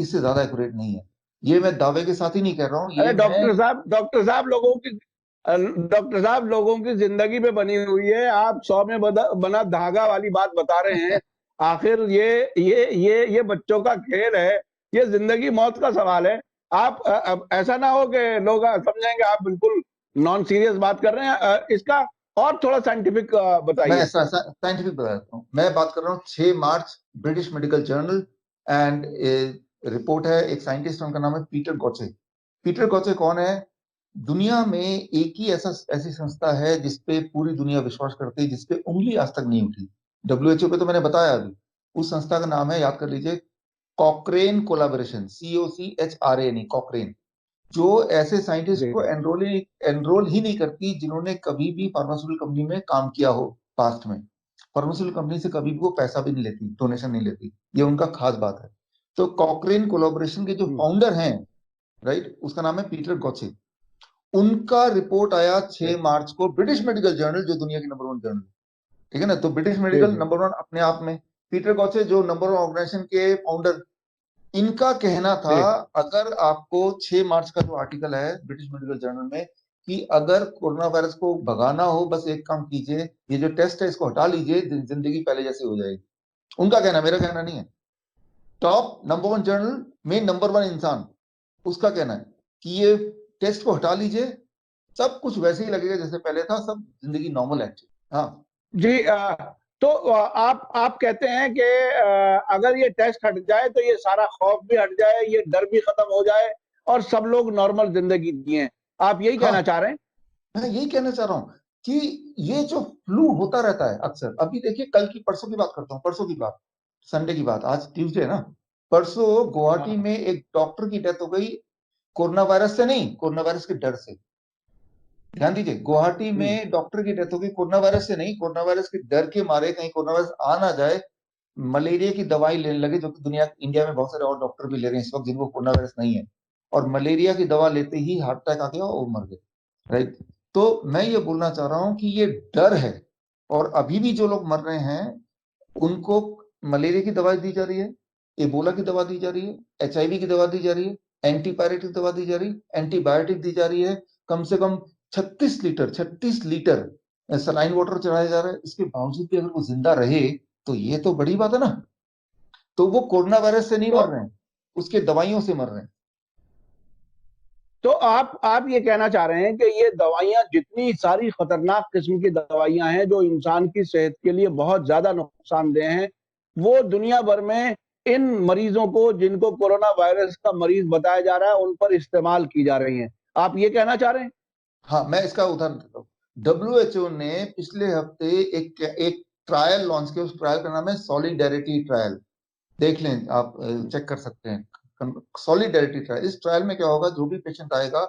इससे ज्यादा एक्यूरेट नहीं है। ये मैं दावे के साथ ही नहीं कह रहा हूँ, अरे ये मैं। डॉक्टर साहब लोगों की जिंदगी पे बनी हुई है, आप 100 में बना धागा वाली बात बता रहे हैं। आखिर ये बच्चों का खेल है, ये जिंदगी मौत का सवाल है। आप अब ऐसा ना हो कि लोग समझेंगे आप बिल्कुल नॉन सीरियस बात कर रहे हैं। इसका और थोड़ा साइंटिफिक मैं बताइए। ऐसा ऐसा साइंटिफिक बताता हूँ। मैं बात कर रहा हूँ 6 March, British medical journal, and report है, एक साइंटिस्ट, उनका नाम है पीटर गॉचे। पीटर गॉचे कौन है? दुनिया में एक ही ऐसी संस्था है जिसपे पूरी दुनिया विश्वास करती है, जिसपे उंगली आज तक नहीं उठी। डब्ल्यूएचओ पे तो मैंने बताया अभी। उस संस्था का नाम है, याद कर लीजिए, कॉकरेन कोलाबोरेशन, COCHRAN, कॉकरेन। जो ऐसे साइंटिस्ट जी को एनरोल ही नहीं करती जिन्होंने कभी भी फार्मास्यूटिकल कंपनी में काम किया हो पास्ट में। फार्मास्यूटिकल कंपनी से कभी भी वो पैसा भी नहीं लेती, डोनेशन नहीं लेती। ये उनका खास बात है। तो कॉकरेन कोलाबोरेशन के जो हम्म, फाउंडर हैं, राइट, उसका नाम है पीटर गॉचे। उनका रिपोर्ट आया जी 6 मार्च को ब्रिटिश मेडिकल जर्नल, जो दुनिया की नंबर वन जर्नल, ठीक है ना। तो ब्रिटिश जी मेडिकल जी। नंबर वन अपने आप में। पीटर गॉचे जो नंबर वन ऑर्गेनाइजेशन के फाउंडर, इनका कहना था, जी अगर आपको 6 मार्च का जो आर्टिकल है ब्रिटिश मेडिकल जर्नल में, कि अगर कोरोना वायरस को भगाना हो, बस एक काम कीजिए, ये जो टेस्ट है इसको हटा लीजिए, जिंदगी पहले जैसी हो जाएगी। उनका कहना, मेरा कहना नहीं है। टॉप नंबर वन जर्नल में नंबर वन इंसान, उसका कहना है कि ये टेस्ट को हटा लीजिए, सब कुछ वैसे ही लगेगा जैसे पहले था, सब जिंदगी नॉर्मल है। हाँ। जी। तो आप कहते हैं कि अगर ये टेस्ट हट जाए तो ये सारा खौफ भी हट जाए, ये डर भी खत्म हो जाए और सब लोग नॉर्मल जिंदगी जिए। आप यही कहना हाँ, चाह रहे हैं? मैं यही कहना चाह रहा हूँ कि ये जो फ्लू होता रहता है अक्सर, अभी देखिए, कल की, परसों की बात करता हूँ, परसों की बात, संडे की बात, आज ट्यूसडे है ना। परसों गुवाहाटी हाँ में एक डॉक्टर की डेथ हो गई, कोरोना वायरस से नहीं, कोरोना वायरस के डर से। ध्यान दीजिए, गुवाहाटी हम्म, में डॉक्टर की डेथ हो गई कोरोना वायरस से नहीं, कोरोना वायरस के डर के मारे, कहीं कोरोना वायरस आ ना जाए। मलेरिया की दवाई लेने लगे, जो कि दुनिया, इंडिया में बहुत सारे और डॉक्टर भी ले रहे हैं इस वक्त, जिनको कोरोना वायरस नहीं है। और मलेरिया की दवा लेते ही हार्ट अटैक आ गया और वो मर गए, राइट। तो मैं ये बोलना चाह रहा हूं कि ये डर है। और अभी भी जो लोग मर रहे हैं, उनको मलेरिया की दवाई दी जा रही है, एबोला की दवा दी जा रही है, HIV की दवा दी जा रही है, एंटीपायरेटिक दवा दी जा रही है, एंटीबायोटिक दी जा रही है। कम से कम 36 लीटर सलाइन वाटर चढ़ाया जा रहा है। इसके बावजूद भी अगर वो जिंदा रहे, तो ये तो बड़ी बात है ना। तो वो कोरोना वायरस से नहीं तो मर रहे हैं, उसके दवाइयों से मर रहे हैं। तो आप ये कहना चाह रहे हैं कि ये दवाइयां, जितनी सारी खतरनाक किस्म की दवाइयां हैं जो इंसान की सेहत के लिए बहुत ज्यादा नुकसानदेह हैं, वो दुनिया भर में इन मरीजों को, जिनको कोरोना वायरस का मरीज बताया जा रहा है, उन पर इस्तेमाल की जा रही हैं। आप ये कहना चाह रहे हैं? हाँ, मैं इसका उदाहरण देता हूँ। WHO ने पिछले हफ्ते एक एक ट्रायल लॉन्च किया, उस ट्रायल का नाम है सॉलिडेरिटी ट्रायल। देख लें आप, चेक कर सकते हैं, सॉलिडेरिटी ट्रायल। इस ट्रायल में क्या होगा, जो भी पेशेंट आएगा,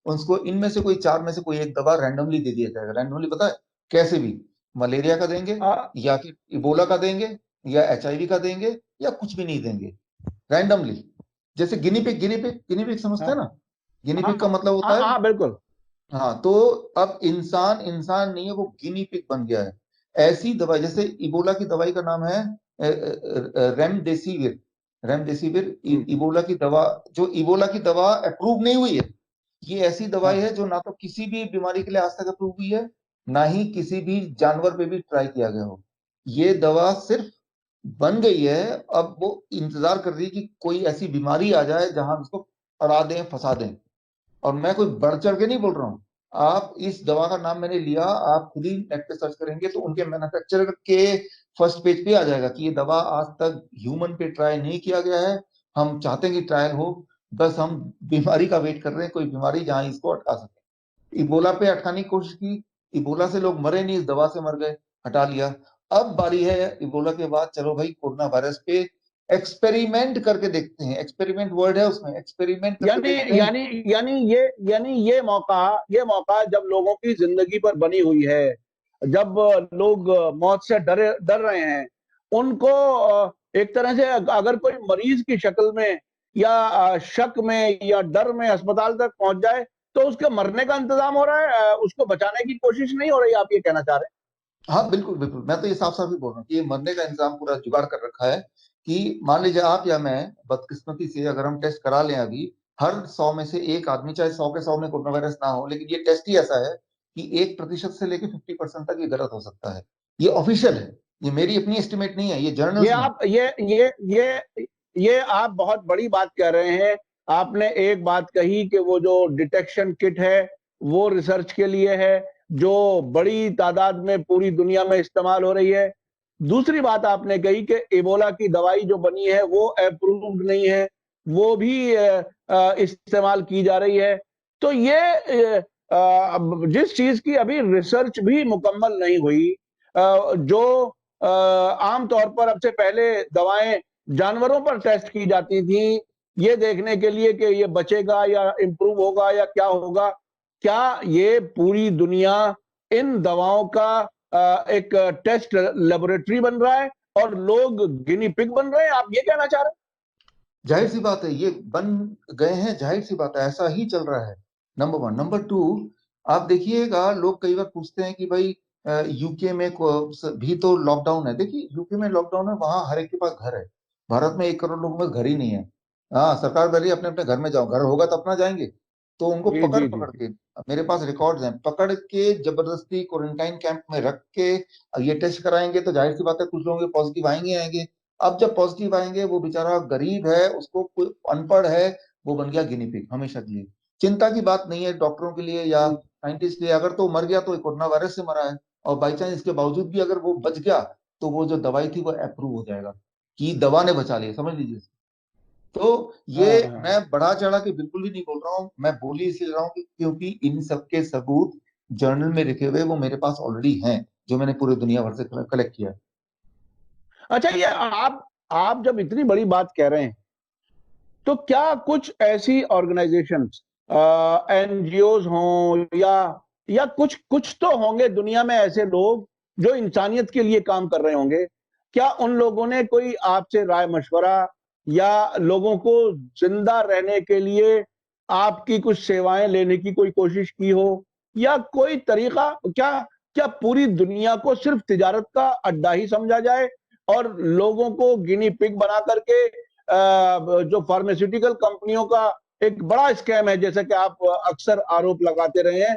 उसको इनमें से कोई चार में से कोई एक दवा रैंडमली दे दिया जाएगा। रैंडमली पता है कैसे भी? मलेरिया का देंगे, आ, या फिर इबोला का देंगे, या HIV का देंगे, या कुछ भी नहीं देंगे, रैंडमली। जैसे गिनी पिग समझते हैं हाँ ना? गिनी हाँ पिग का मतलब होता हाँ है, हाँ, बिल्कुल। हाँ। तो अब इंसान इंसान नहीं है, वो गिनी पिग बन गया है। ऐसी दवाई, जैसे इबोला की दवाई का नाम है रेमडेसिविर। रेमडेसिविर हम्म, इबोला की दवा, जो इबोला की दवा अप्रूव नहीं हुई है। ये ऐसी दवाई हाँ है जो ना तो किसी भी बीमारी के लिए आज तक अप्रूव हुई है, ना ही किसी भी जानवर पे भी ट्राई किया गया हो। ये दवा सिर्फ बन गई है, अब वो इंतजार कर रही है कि कोई ऐसी बीमारी आ जाए जहां उसको अड़ा दें, फंसा दें। और मैं कोई बढ़ चढ़ के नहीं बोल रहा हूँ। आप, इस दवा का नाम मैंने लिया, आप खुद ही नेट पे सर्च करेंगे तो उनके मैन्युफैक्चरर के फर्स्ट पेज पे आ जाएगा कि ये दवा आज तक ह्यूमन पे ट्राई नहीं किया गया है। हम चाहते हैं कि ट्रायल हो, बस हम बीमारी का वेट कर रहे हैं, कोई बीमारी जहां इसको अटका सके। इबोला पे अटकाने की कोशिश की, इबोला से लोग मरे नहीं, इस दवा से मर गए, हटा लिया। अब बारी है इबोला के बाद, चलो भाई कोरोना वायरस पे एक्सपेरिमेंट करके देखते हैं। एक्सपेरिमेंट वर्ड है उसमें, एक्सपेरिमेंट करके यानी देखते हैं। यानी यानी ये मौका जब लोगों की जिंदगी पर बनी हुई है, जब लोग मौत से डर रहे हैं, उनको एक तरह से अगर कोई मरीज की शक्ल में या शक में या डर में अस्पताल तक पहुंच जाए, तो उसके मरने का इंतजाम हो रहा है, उसको बचाने की कोशिश नहीं हो रही। आप ये कहना चाह रहे हाँ, बिल्कुल बिल्कुल, मैं तो ये साफ साफ ही बोल रहा हूँ कि ये मरने का इंतजाम पूरा जुगाड़ कर रखा है। कि मान लीजिए आप या मैं बदकिस्मती से अगर हम टेस्ट करा लें अभी, हर 100 में से एक आदमी, चाहे 100 के 100 में कोरोना वायरस ना हो, लेकिन ये टेस्ट ही ऐसा है कि 1% से लेकर 50% तक ये गलत हो सकता है। ये ऑफिशियल है, ये मेरी अपनी एस्टिमेट नहीं है, ये ये जर्नल्स में। आप ये आप बहुत बड़ी बात कह रहे हैं। आपने एक बात कही कि वो जो डिटेक्शन किट है वो रिसर्च के लिए है, जो बड़ी तादाद में पूरी दुनिया में इस्तेमाल हो रही है। दूसरी बात आपने कही कि इबोला की दवाई जो बनी है वो अप्रूव्ड नहीं है, वो भी इस्तेमाल की जा रही है। तो ये जिस चीज की अभी रिसर्च भी मुकम्मल नहीं हुई, जो आमतौर पर अब से पहले दवाएं जानवरों पर टेस्ट की जाती थी ये देखने के लिए कि ये बचेगा या इम्प्रूव होगा या क्या होगा, क्या ये पूरी दुनिया इन दवाओं का एक टेस्ट लेबोरेटरी बन रहा है और लोग गिनी पिग बन रहे हैं? आप ये कहना चाह रहे जाहिर सी बात है ये बन गए हैं, जाहिर सी बात है ऐसा ही चल रहा है। Number one. नंबर टू, आप देखिएगा लोग कई बार पूछते हैं कि भाई यूके में भी तो लॉकडाउन है। देखिए यूके में लॉकडाउन है, वहां हर एक के पास घर है। भारत में 1 करोड़ लोगों में घर ही नहीं है। हाँ, सरकार कह रही है अपने अपने घर में जाओ, घर होगा तो अपना जाएंगे। तो उनको हैं? पकड़ जी जी पकड़ जी के, मेरे पास रिकॉर्ड्स हैं, पकड़ के जबरदस्ती क्वारंटाइन कैंप में रख के ये टेस्ट कराएंगे, तो जाहिर सी बात है कुछ लोगों के पॉजिटिव आएंगे आएंगे। अब जब पॉजिटिव आएंगे, वो बेचारा गरीब है, उसको कोई अनपढ़ है, वो बन गया गिनी पिग हमेशा के लिए। चिंता की बात नहीं है डॉक्टरों के लिए या जी। साइंटिस्ट के लिए, अगर तो मर गया तो कोरोना वायरस से मरा है, और बाई चांस इसके बावजूद भी अगर वो बच गया, तो वो जो दवाई थी वो अप्रूव हो जाएगा कि दवा ने बचा लिया, समझ लीजिए। तो ये हाँ हाँ मैं बढ़ा चढ़ा के बिल्कुल भी नहीं बोल रहा हूँ, मैं बोल ही इसलिए रहा हूँ क्योंकि इन सबके सबूत जर्नल में लिखे हुए वो मेरे पास ऑलरेडी हैं, जो मैंने पूरी दुनिया भर से कलेक्ट किया है। अच्छा, ये आप जब इतनी बड़ी बात कह रहे हैं तो क्या कुछ ऐसी ऑर्गेनाइजेशंस, एनजीओज हों या कुछ कुछ तो होंगे दुनिया में ऐसे लोग जो इंसानियत के लिए काम कर रहे होंगे? क्या उन लोगों ने कोई आपसे राय मशवरा या लोगों को जिंदा रहने के लिए आपकी कुछ सेवाएं लेने की कोई कोशिश की हो, या कोई तरीका? क्या क्या पूरी दुनिया को सिर्फ तिजारत का अड्डा ही समझा जाए और लोगों को गिनी पिग बना करके जो फार्मास्यूटिकल कंपनियों का एक बड़ा स्कैम है जैसे कि आप अक्सर आरोप लगाते रहे हैं,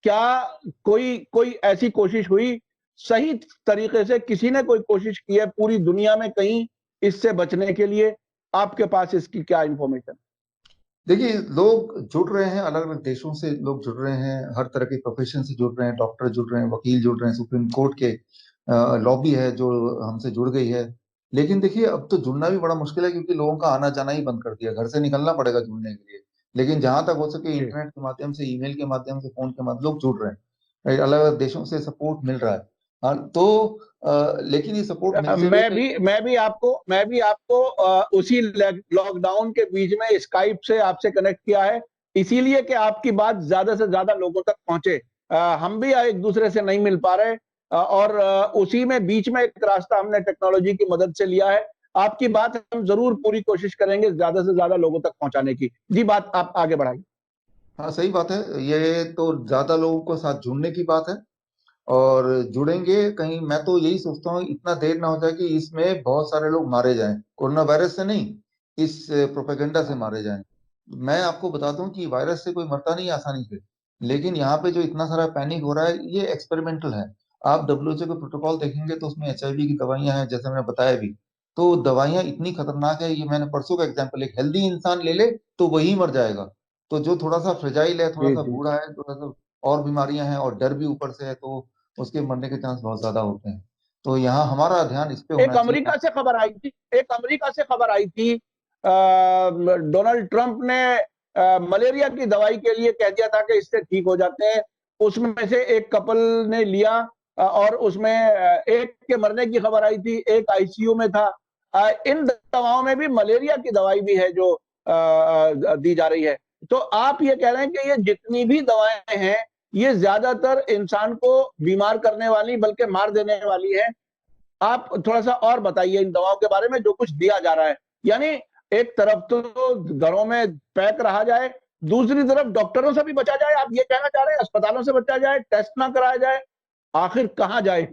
क्या कोई कोई ऐसी कोशिश हुई? सही तरीके से किसी ने कोई कोशिश की है पूरी दुनिया में कहीं इससे बचने के लिए? आपके पास इसकी क्या इंफॉर्मेशन? देखिए लोग जुड़ रहे हैं, अलग अलग देशों से लोग जुड़ रहे हैं, हर तरह के प्रोफेशन से जुड़ रहे हैं, डॉक्टर जुड़ रहे हैं, वकील जुड़ रहे हैं, सुप्रीम कोर्ट के लॉबी है जो हमसे जुड़ गई है। लेकिन देखिए अब तो जुड़ना भी बड़ा मुश्किल है, क्योंकि लोगों का आना जाना ही बंद कर दिया, घर से निकलना पड़ेगा जुड़ने के लिए। लेकिन जहां तक हो सके जी। इंटरनेट के माध्यम से, ईमेल के माध्यम से, फोन के माध्यम लोग जुड़ रहे हैं, अलग अलग देशों से सपोर्ट मिल रहा है। हाँ, तो लेकिन ये सपोर्ट मिलते हुए मैं भी आपको उसी लॉकडाउन के बीच में स्काइप से आपसे कनेक्ट किया है, इसीलिए कि आपकी बात ज्यादा से ज्यादा लोगों तक पहुंचे। हम भी एक दूसरे से नहीं मिल पा रहे, और उसी में बीच में एक रास्ता हमने टेक्नोलॉजी की मदद से लिया है। आपकी बात हम जरूर पूरी कोशिश करेंगे ज्यादा से ज्यादा लोगों तक पहुंचाने की। जी, बात आप आगे बढ़ाइए। हाँ सही बात है, ये तो ज्यादा लोगों को साथ जुड़ने की बात है। और जुड़ेंगे कहीं, मैं तो यही सोचता हूँ इतना देर ना हो जाए कि इसमें बहुत सारे लोग मारे जाएं, कोरोना वायरस से नहीं, इस प्रोपेगेंडा से मारे जाएं। मैं आपको बताता हूँ कि वायरस से कोई मरता नहीं आसानी से, लेकिन यहाँ पे जो इतना सारा पैनिक हो रहा है ये एक्सपेरिमेंटल है। आप डब्ल्यूएचओ के प्रोटोकॉल देखेंगे तो उसमें एचआईवी की दवाइयां हैं, जैसे मैंने बताया भी। तो दवाइयां इतनी खतरनाक है, ये मैंने परसों का एग्जाम्पल, एक हेल्दी इंसान ले ले तो वही मर जाएगा। तो जो थोड़ा सा फ्रेजाइल है, थोड़ा जी सा जी। बूढ़ा है, थोड़ा सा और बीमारियां हैं और डर भी ऊपर से है, तो उसके मरने के चांस बहुत ज्यादा होते हैं। तो यहाँ हमारा ध्यान इस पे होना एक चाहिए। अमेरिका से खबर आई थी, एक अमेरिका से खबर आई थी, डोनाल्ड ट्रंप ने मलेरिया की दवाई के लिए कह दिया था कि इससे ठीक हो जाते हैं। उसमें से एक कपल ने लिया, और उसमें एक के मरने की खबर आई थी, एक आईसीयू में था। इन दवाओं में भी मलेरिया की दवाई भी है जो दी जा रही है। तो आप ये कह रहे हैं कि ये जितनी भी दवाएं हैं ये ज्यादातर इंसान को बीमार करने वाली बल्कि मार देने वाली है। आप थोड़ा सा और बताइए इन दवाओं के बारे में जो कुछ दिया जा रहा है। यानी एक तरफ तो घरों में पैक रहा जाए, दूसरी तरफ डॉक्टरों से भी बचा जाए। आप ये कहना चाह रहे हैं अस्पतालों से बचा जाए, टेस्ट ना कराया जाए, आखिर कहां जाए?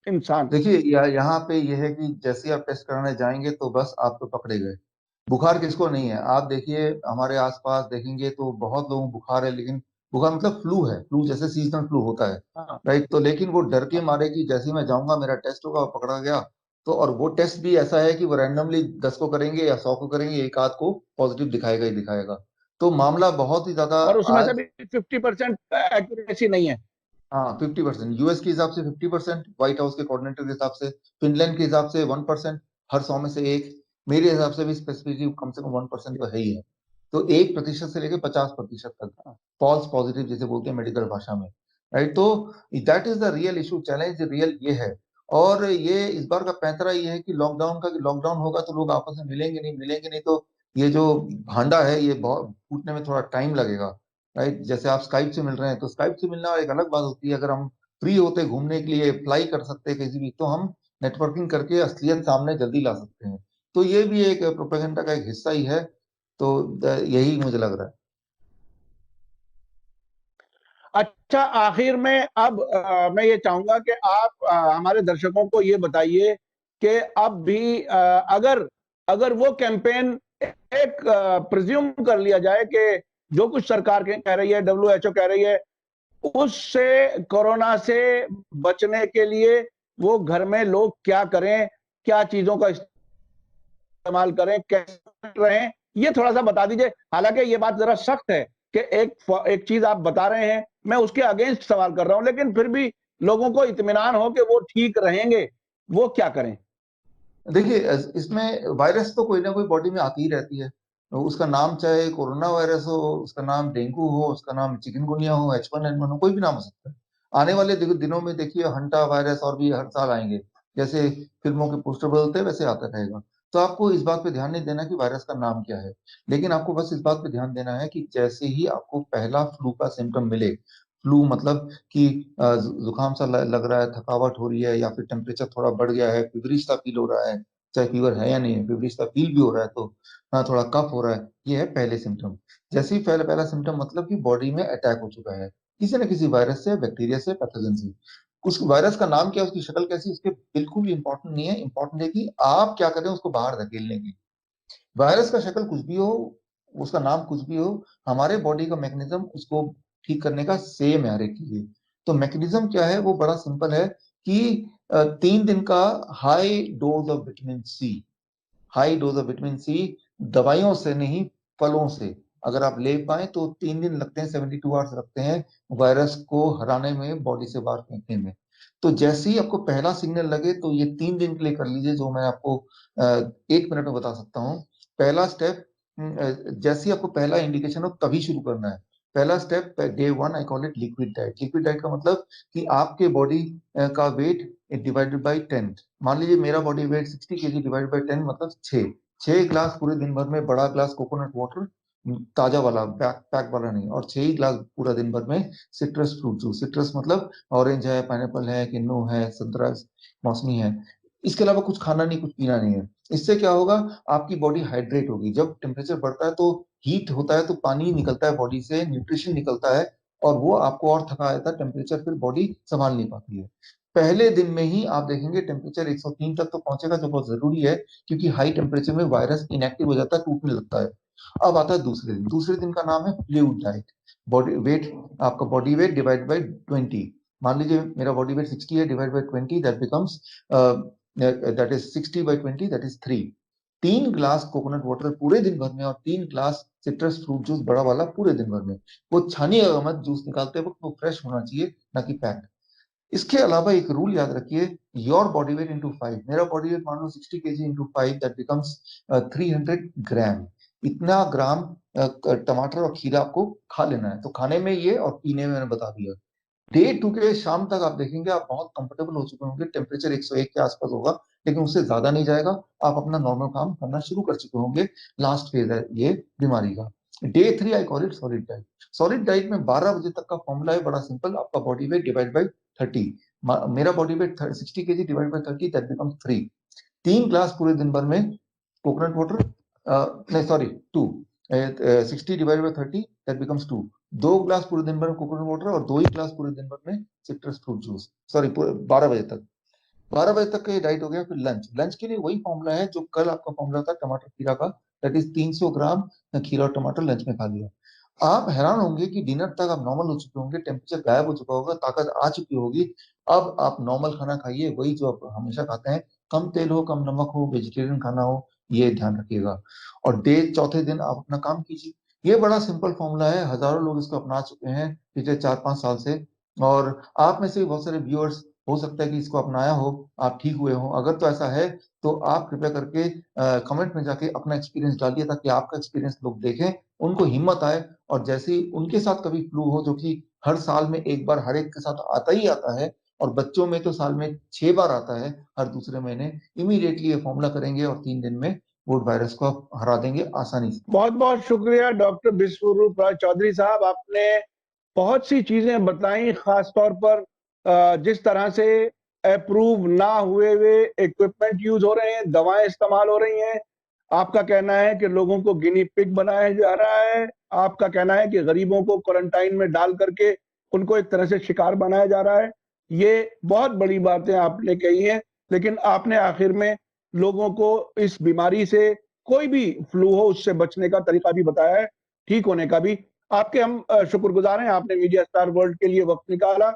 इंसान। देखिए यहाँ पे ये है कि जैसे ही आप टेस्ट कराने जाएंगे तो बस आप तो पकड़े गए। बुखार किसको नहीं है? आप देखिए हमारे आसपास देखेंगे तो बहुत लोगों को बुखार है, लेकिन बुखार मतलब फ्लू है, फ्लू जैसे सीजनल फ्लू होता है, हाँ राइट? तो लेकिन वो डर के हाँ। मारे कि जैसे ही मैं जाऊंगा मेरा टेस्ट होगा और पकड़ा गया, तो और वो टेस्ट भी ऐसा है कि वो रैंडमली 10 को करेंगे या 100 को करेंगे, एक आध को पॉजिटिव दिखाएगा ही दिखाएगा। तो मामला बहुत ही ज्यादा और उसमें से आज। भी 50% एक्यूरेसी नहीं है। हाँ 50%, यूएस के हिसाब से 50%, व्हाइट हाउस के कोऑर्डिनेटर के हिसाब से, फिनलैंड के हिसाब से 1%, हर 100 में से एक। मेरे हिसाब से भी स्पेसिफिकली कम से कम 1% तो है ही है। तो 1% से लेकर 50% तक फॉल्स पॉजिटिव जिसे बोलते हैं मेडिकल भाषा में, राइट? तो that is the real issue, challenge real ये है। और ये इस बार का पैंतरा ये है कि लॉकडाउन का, कि लॉकडाउन होगा तो लोग आपस में मिलेंगे नहीं, मिलेंगे नहीं, तो ये जो भांडा है ये बहुत फूटने में थोड़ा टाइम लगेगा, राइट? जैसे आप स्काइप से मिल रहे हैं तो स्काइप से मिलना एक अलग बात होती है, अगर हम फ्री होते घूमने के लिए फ्लाई कर सकते हैं किसी भी, तो हम नेटवर्किंग करके असलियत सामने जल्दी ला सकते हैं। तो ये भी एक प्रोपेगेंडा का एक हिस्सा ही है। तो यही मुझे लग रहा है। अच्छा, आखिर में अब मैं ये चाहूंगा कि आप हमारे दर्शकों को ये बताइए कि अब भी अगर अगर वो कैंपेन एक प्रिज्यूम कर लिया जाए कि जो कुछ सरकार कह रही है, WHO कह रही है, उससे, कोरोना से बचने के लिए वो घर में लोग क्या करें, क्या चीजों का इस्तेमाल करें, कैसे रहें, ये थोड़ा सा बता दीजिए। हालांकि ये बात जरा सख्त है कि एक चीज आप बता रहे हैं, मैं उसके अगेंस्ट सवाल कर रहा हूं, लेकिन फिर भी लोगों को इत्मीनान हो कि वो ठीक रहेंगे, वो क्या करें? देखिए इसमें वायरस तो कोई ना कोई बॉडी में आती ही रहती है। उसका नाम चाहे कोरोना वायरस हो, उसका नाम डेंगू हो, उसका नाम चिकनगुनिया हो, H1N1 हो, कोई भी नाम हो सकता है। आने वाले दिनों में देखिए हंटा वायरस और भी हर साल आएंगे। जैसे फिल्मों के पोस्टर बदलते हैं वैसे आता रहेगा। तो आपको इस बात पे ध्यान नहीं देना कि वायरस का नाम क्या है, लेकिन आपको बस इस बात पे ध्यान देना है कि जैसे ही आपको पहला फ्लू का सिम्टम मिले, फ्लू मतलब कि जुकाम सा लग रहा है, थकावट हो रही है, या फिर टेम्परेचर थोड़ा बढ़ गया है, फीवरिश सा फील हो रहा है, चाहे फीवर है या नहीं है, फीवरिश सा फील भी हो रहा है, तो हाँ थोड़ा कफ हो रहा है, ये है पहले सिम्टम। जैसे ही पहला पहला सिम्टम मतलब कि बॉडी में अटैक हो चुका है किसी न किसी वायरस से, बैक्टीरिया से, पैथोजन से। उस वायरस का नाम क्या है, उसकी शक्ल कैसी, उसके बिल्कुल भी इंपॉर्टेंट नहीं है। इंपॉर्टेंट है कि आप क्या करें उसको बाहर धकेलने की। वायरस का शक्ल कुछ भी हो, उसका नाम कुछ भी हो, हमारे बॉडी का मैकेनिज्म उसको ठीक करने का सेम है हर एक के लिए। तो मैकेनिज्म क्या है, वो बड़ा सिंपल है कि 3 दिन का high dose of vitamin C, high dose of vitamin C, दवाइयों से नहीं, फलों से अगर आप ले पाए तो 3 दिन लगते हैं, 72 आवर्स लगते हैं वायरस को हराने में, बॉडी से बाहर फेंकने में। तो जैसे ही आपको पहला सिग्नल लगे तो ये 3 दिन के लिए कर लीजिए, जो मैं आपको 1 मिनट में बता सकता हूँ। पहला स्टेप, जैसे ही आपको पहला इंडिकेशन हो तभी शुरू करना है। पहला step day 1, I call it liquid diet. Liquid diet का मतलब कि आपके बॉडी का वेट डिवाइडेड बाई 10। मान लीजिए मेरा body weight 60 kg divide by 10 मतलब 6 6 ग्लास पूरे दिन भर में, बड़ा ग्लास कोकोनट वाटर, ताजा वाला, पैक पैक वाला नहीं, और 6 ही ग्लास पूरा दिन भर में सिट्रस फ्रूट जूस। सिट्रस मतलब ऑरेंज है, पाइनएप्पल है, किन्नू है, संतरा, मौसमी है। इसके अलावा कुछ खाना नहीं, कुछ पीना नहीं है। इससे क्या होगा, आपकी बॉडी हाइड्रेट होगी। जब टेम्परेचर बढ़ता है तो हीट होता है, तो पानी निकलता है बॉडी से, न्यूट्रिशन निकलता है, और वो आपको और थका देता है। टेम्परेचर फिर बॉडी संभाल नहीं पाती है। पहले दिन में ही आप देखेंगे टेम्परेचर 103 तक तो पहुंचेगा, जो बहुत जरूरी है, क्योंकि हाई टेम्परेचर में वायरस इनएक्टिव हो जाता है, टूटने लगता है। अब आता है दूसरे दिन। दूसरे दिन का नाम है फ्लूइड डाइट। बॉडी वेट, आपका बॉडी वेट डिवाइड बाई 20। मान लीजिए मेरा बॉडी वेट 60 है, divide by 20, that becomes, that is 60/20, that is 3। 3 glass coconut water पूरे दिन भर में, और 3 ग्लास सिट्रस फ्रूट जूस बड़ा वाला पूरे दिन भर में। वो छानिएगा मत, जूस निकालते वक्त वो फ्रेश होना चाहिए, ना कि पैक। इसके अलावा एक रूल याद रखिए, योर बॉडी वेट इंटू 5। मेरा बॉडी वेट मान लो 60 kg इंटू 5, दैट बिकम्स 300 ग्राम। इतना ग्राम टमाटर और खीरा आपको खा लेना है। तो खाने में ये, और पीने में मैंने बता दिया। डे 2 के शाम तक आप देखेंगे आप बहुत कंफर्टेबल हो चुके होंगे, टेम्परेचर 101 के आसपास होगा, लेकिन उससे ज्यादा नहीं जाएगा। आप अपना नॉर्मल काम करना शुरू कर चुके होंगे। लास्ट फेज है ये बीमारी का। Day 3 I call it solid diet. Solid diet में 12 बजे तक का फॉर्मूला है, बड़ा सिंपल, आपका बॉडी वेट डिवाइड बाई 30। मेरा body weight 60 kg divide by 30, that becomes 3। 3 glass पूरे दिन भर में कोकोनट वाटर, नहीं sorry, 2। 60 divide by 30, that becomes 2। 2 glass पूरे दिन भर में कोकोनट वाटर, और 2 ही ग्लास पूरे दिन भर में सिट्रस फ्रूट जूस, सॉरी 12 बजे तक। 12 बजे तक का ये डाइट हो गया। फिर लंच, लंच के लिए वही फॉर्मूला है जो कल आपका फॉर्मूला था टमाटर खीरा का, दैट इज 300 ग्राम खीरा और टमाटर लंच में खा लिया। आप हैरान होंगे कि डिनर तक आप नॉर्मल हो चुके होंगे, टेम्परेचर गायब हो चुका होगा, ताकत आ चुकी होगी। अब आप नॉर्मल खाना खाइए, वही जो आप हमेशा खाते हैं, कम तेल हो, कम नमक हो, वेजिटेरियन खाना हो, ये ध्यान रखिएगा। और डे चौथे दिन आप अपना काम कीजिए। ये बड़ा सिंपल फॉर्मूला है, हजारों लोग इसको अपना चुके हैं पिछले 4-5 साल से। और आप में से भी बहुत सारे व्यूअर्स हो सकता है कि इसको अपनाया हो, आप ठीक हुए हो। अगर तो ऐसा है तो आप कृपया करके कमेंट में जाके अपना एक्सपीरियंस डालिए, ताकि आपका एक्सपीरियंस लोग देखें, उनको हिम्मत आए। और जैसे ही उनके साथ कभी फ्लू हो, जो कि हर साल में एक बार हर एक के साथ आता ही आता है, और बच्चों में तो साल में 6 बार आता है, हर दूसरे महीने, इमीडिएटली ये फॉर्मूला करेंगे और 3 दिन में वुड वायरस को आप हरा देंगे आसानी से। बहुत बहुत शुक्रिया डॉक्टर विश्वरूप राय चौधरी साहब, आपने बहुत सी चीजें बताई, खास तौर पर जिस तरह से अप्रूव ना हुए हुए इक्विपमेंट यूज हो रहे हैं, दवाएं इस्तेमाल हो रही हैं। आपका कहना है कि लोगों को गिनी पिग बनाया जा रहा है। आपका कहना है कि गरीबों को क्वारंटाइन में डाल करके उनको एक तरह से शिकार बनाया जा रहा है। ये बहुत बड़ी बातें आपने कही हैं, लेकिन आपने आखिर में लोगों को इस बीमारी से, कोई भी फ्लू हो, उससे बचने का तरीका भी बताया है, ठीक होने का भी। आपके हम शुक्रगुजार हैं, आपने मीडिया स्टार वर्ल्ड के लिए वक्त निकाला।